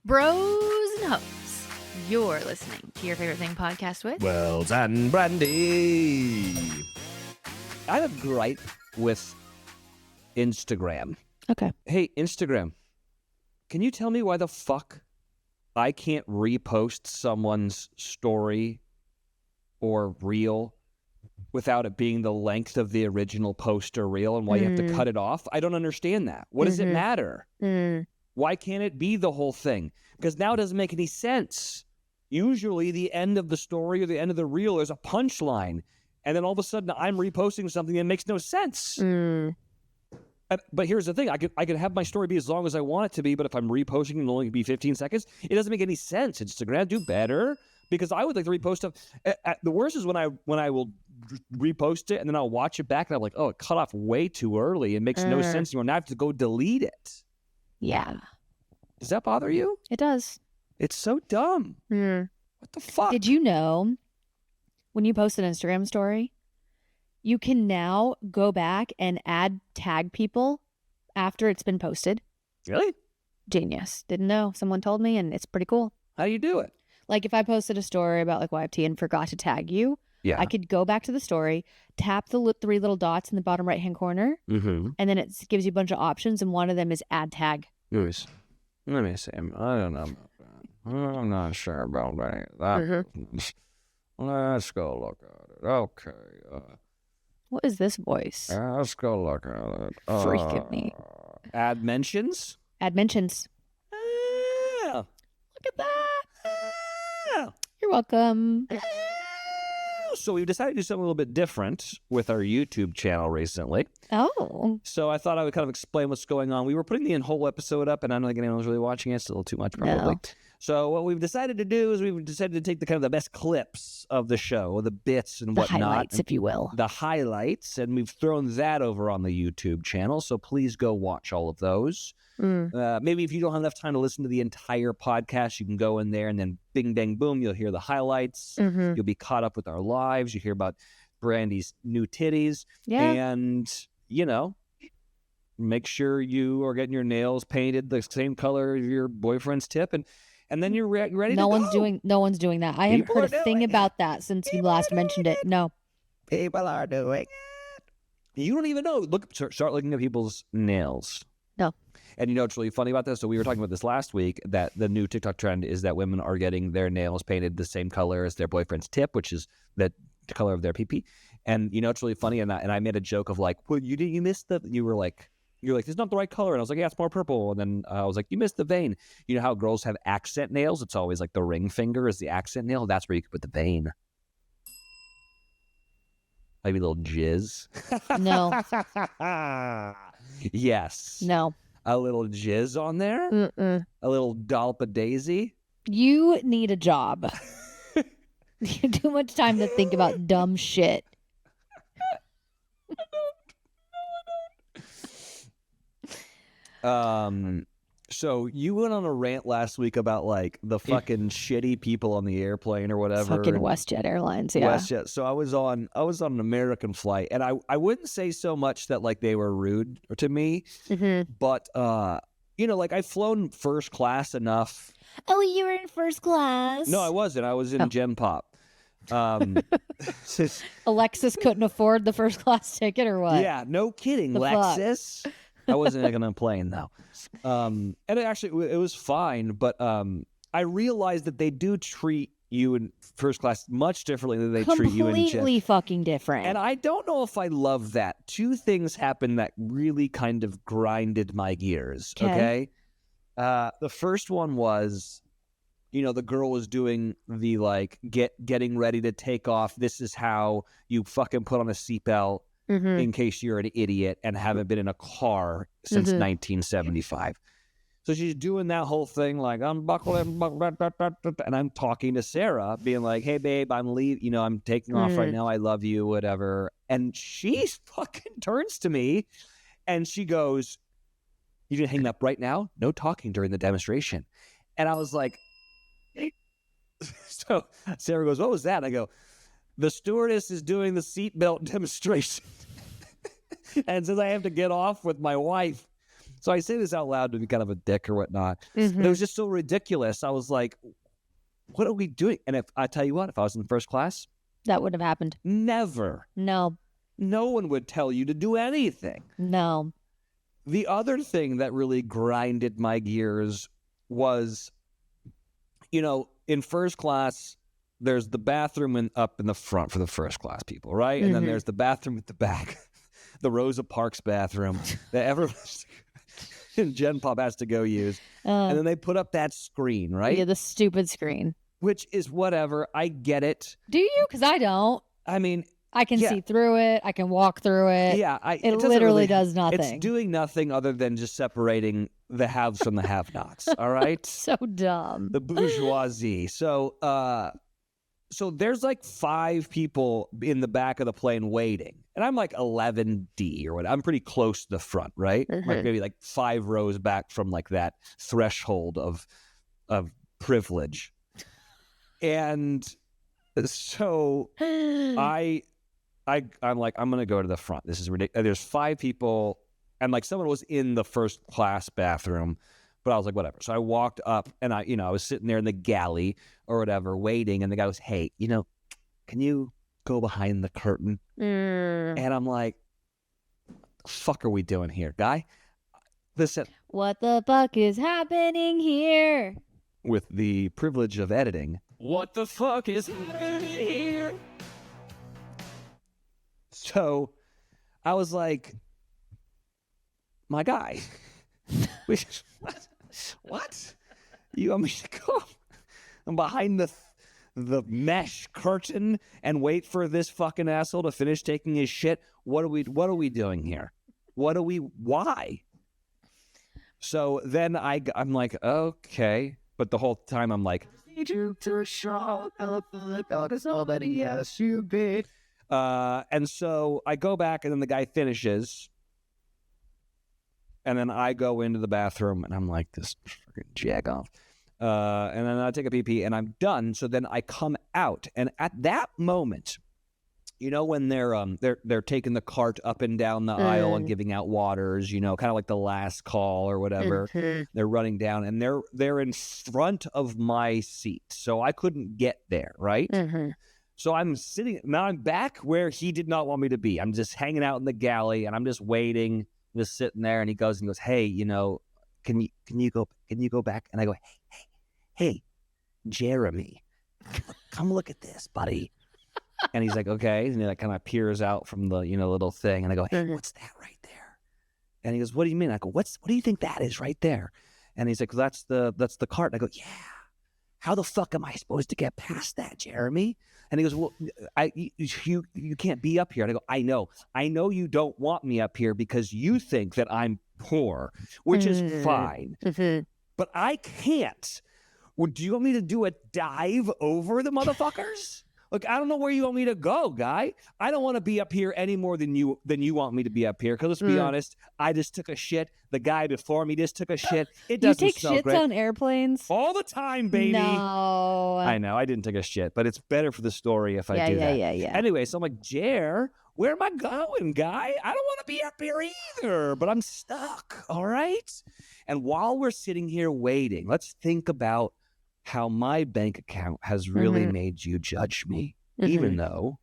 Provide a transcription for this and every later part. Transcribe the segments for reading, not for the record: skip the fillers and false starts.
Bros and hoes, you're listening to Your Favorite Thing podcast with Wells and Brandy. I have a gripe with Instagram. Okay. Hey, Instagram, can you tell me why the fuck I can't repost someone's story or reel without it being the length of the original post or reel, and why you have to cut it off? I don't understand that. What does it matter? Why can't it be the whole thing? Because now it doesn't make any sense. Usually the end of the story or the end of the reel is a punchline, and then all of a sudden I'm reposting something that makes no sense. But here's the thing. I could have my story be as long as I want it to be, but if I'm reposting, it'll only be 15 seconds. It doesn't make any sense. Instagram, do better, because I would like to repost stuff. The worst is when I will repost it, and then I'll watch it back, and I'm like, oh, it cut off way too early. It makes no sense anymore. Now I have to go delete it. Yeah. Does that bother you? It does. It's so dumb. What the fuck? Did you know when you post an Instagram story, you can now go back and tag people after it's been posted? Really? Genius. Didn't know. Someone told me, and it's pretty cool. How do you do it? Like if I posted a story about like YFT and forgot to tag you, I could go back to the story, tap the three little dots in the bottom right-hand corner, and then it gives you a bunch of options, and one of them is add tag. Let me see. I don't know. I'm not sure about that. Let's go look at it. Okay. What is this voice? Let's go look at it. Freaking me. Add mentions? Add mentions. Look at that. You're welcome. So we've decided to do something a little bit different with our YouTube channel recently. Oh. So I thought I would kind of explain what's going on. We were putting the whole episode up, and I don't think anyone was really watching it. It's a little too much, probably. No. So what we've decided to do is we've decided to take the best clips of the show, or the bits and whatnot. The highlights, if you will. The highlights, and we've thrown that over on the YouTube channel. So please go watch all of those. Maybe if you don't have enough time to listen to the entire podcast, you can go in there and then bing, bang, boom, you'll hear the highlights. You'll be caught up with our lives. You hear about Brandy's new titties. Yeah. And, make sure you are getting your nails painted the same color as your boyfriend's tip. And then you're ready to go. No one's doing that. I haven't heard a thing about that since you last mentioned it. No. People are doing it. You don't even know. Start looking at people's nails. No. And you know what's really funny about this? So we were talking about this last week, that the new TikTok trend is that women are getting their nails painted the same color as their boyfriend's tip, which is the color of their pee-pee. And you know what's really funny? And I made a joke of like, well, you missed you're like, it's not the right color. And I was like, yeah, it's more purple. And then I was like, you missed the vein. You know how girls have accent nails? It's always like the ring finger is the accent nail. That's where you could put the vein. Maybe a little jizz. No. Yes. No. A little jizz on there? A little dollop of daisy? You need a job. You have too much time to think about dumb shit. So you went on a rant last week about like the fucking shitty people on the airplane or whatever. Fucking WestJet Airlines, yeah. WestJet. So I was on an American flight, and I wouldn't say so much that like they were rude to me, but like I've flown first class enough. Oh, you were in first class? No, I wasn't. I was in Gen Pop. Alexis couldn't afford the first class ticket, or what? Yeah, no kidding, Lexus. I wasn't going to plane though. And it was fine, but I realized that they do treat you in first class much differently than they treat you in completely fucking different. And I don't know if I love that. Two things happened that really kind of grinded my gears. Okay. The first one was, the girl was doing the like getting ready to take off. This is how you fucking put on a seatbelt. In case you're an idiot and haven't been in a car since 1975. So she's doing that whole thing like, I'm buckling, and I'm talking to Sarah, being like, hey, babe, I'm leaving, I'm taking off right now. I love you, whatever. And she fucking turns to me and she goes, you gonna hang up right now? No talking during the demonstration. And I was like, so Sarah goes, what was that? I go, the stewardess is doing the seatbelt demonstration. And since I have to get off with my wife, So I say this out loud to be kind of a dick or whatnot. But it was just so ridiculous. I was like, what are we doing? And if I tell you what, if I was in first class, that would have happened. Never. No. No one would tell you to do anything. No. The other thing that really grinded my gears was, in first class, there's the bathroom up in the front for the first class people, right? And then there's the bathroom at the back, the Rosa Parks bathroom that everyone in Gen Pop has to go use. And then they put up that screen, right? Yeah, the stupid screen. Which is whatever. I get it. Do you? Because I don't. I mean, I can see through it. I can walk through it. Yeah. It literally does nothing. It's doing nothing other than just separating the haves from the have-nots. All right? So dumb. The bourgeoisie. So there's like 5 people in the back of the plane waiting. And I'm like 11D or what. I'm pretty close to the front, right? Like maybe like 5 rows back from like that threshold of privilege. And so I'm like, I'm going to go to the front. This is ridiculous. There's 5 people, and like someone was in the first class bathroom, but I was like, whatever. So I walked up, and I was sitting there in the galley or whatever, waiting, and the guy was, hey, can you go behind the curtain? And I'm like, what the fuck are we doing here, guy? Listen. What the fuck is happening here? With the privilege of editing. What the fuck is happening here? So I was like, my guy, what? You want me to go behind the mesh curtain and wait for this fucking asshole to finish taking his shit? What are we doing here? Why? So then I'm like, okay. But the whole time I'm like, need you to show up because somebody else you did. And so I go back, and then the guy finishes, and then I go into the bathroom, and I'm like, this freaking jack off. And then I take a pee, and I'm done. So then I come out, and at that moment, when they're taking the cart up and down the aisle and giving out waters, kind of like the last call or whatever. They're running down, and they're in front of my seat, so I couldn't get there, right? So I'm sitting now. I'm back where he did not want me to be. I'm just hanging out in the galley, and I'm just waiting, just sitting there. And he goes, hey, can you go back? And I go, hey, Jeremy, come look at this, buddy. And he's like, okay. And he like kind of peers out from the, little thing. And I go, hey, what's that right there? And he goes, what do you mean? I go, what do you think that is right there? And he's like, that's the cart. And I go, yeah. How the fuck am I supposed to get past that, Jeremy? And he goes, well, you can't be up here. And I go, I know you don't want me up here because you think that I'm poor, which is fine. But I can't. Well, do you want me to do a dive over the motherfuckers? Look, I don't know where you want me to go, guy. I don't want to be up here any more than you want me to be up here. Because let's be honest, I just took a shit. The guy before me just took a shit. It doesn't smell great. You take shits on airplanes? All the time, baby. No. I know. I didn't take a shit, but it's better for the story if I do that. Yeah. Anyway, so I'm like, Jer, where am I going, guy? I don't want to be up here either, but I'm stuck, all right? And while we're sitting here waiting, let's think about how my bank account has really made you judge me, even though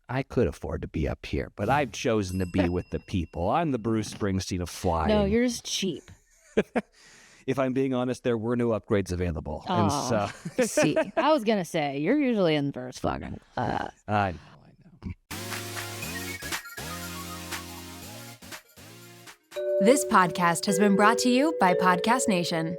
I could afford to be up here, but I've chosen to be with the people. I'm the Bruce Springsteen of flying. No, you're just cheap. If I'm being honest, there were no upgrades available. Oh, and so... see, I was going to say, you're usually in first fucking. I know. This podcast has been brought to you by Podcast Nation.